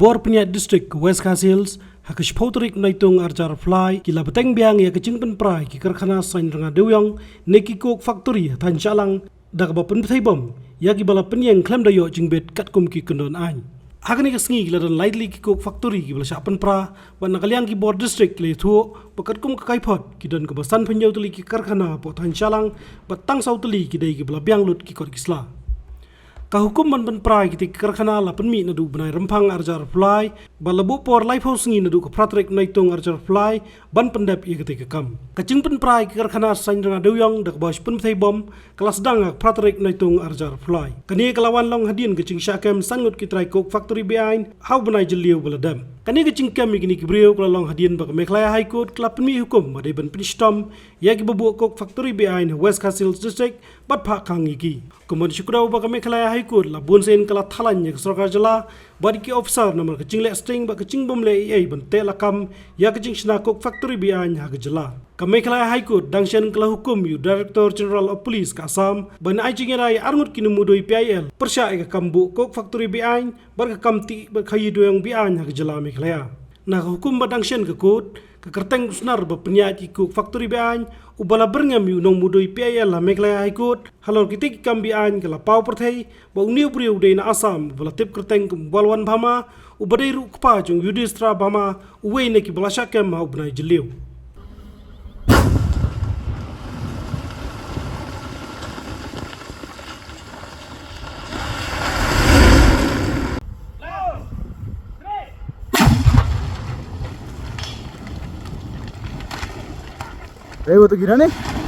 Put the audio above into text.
Bor Penyiat Distrik West Coast Hills hakish potrik naitung arjar fly kila beteng biang ya kecing pen prai ki karkhana sain renga dewyang neki kok factory tan chalang dak ba pen bom ya ki bala penyeng klem dayo jingbet kat kum ki kendon an agani ka sngi kila dan lightly ki kok factory ki bala shapen pra wan nakaliang ki Bor District le thu bakat kum ka kaipot ki don ka basan penjau tuli ki karkhana po tan chalang batang sautuli ki dai ki bala biang lut ki kor kisla Kahukum ban prai kita karkhana la penmi nadu benai rempang arjar fly balabu por life house ngi nadu ka pratrek naitung arjar fly ban pendap ia ketika kam kacing pen prai karkhana sain renga dewyang dak bas pen bom kelas dang pratrek naitung arjar fly kani kelawan long hadin kacing syakem sangut kitrai kok factory behind how benai jeliu beladam kani kacing kam igini kibriu kala long hadin bak meklaya high court kala penmi hukum ade ban pinstom ya ki babu kok factory behind West Coast Hills district bat phak khang iki kemudian syukurau bak meklaya high court la bun sen kala thalan nya sarkar jala badi ki officer namar kecing le string ba kecing bom le ai ban te lakam ya kecing snakok factory bian ha gejala kami kala high court dangsen kala hukum yu director general of police ka Assam ban ai jingerai armut kinu mudoi PIL persya ka kambu kok factory bian bar ka kamti ba khayi doyang bian ha gejala me kala na hukum ba dangsen ka court ka kerteng sunar ba penyati kok factory bian ubala berngam yu nong mudoi PIL la meklaya high court halor kitik kambian kala pau perthei ba uniu priu de na Assam bala tip kerteng kum balwan bhama ubadai ru kpa jung Yudhisthira bhama uwe ne ki bala shakem ma ubnai jeliu वो तो गिरा नहीं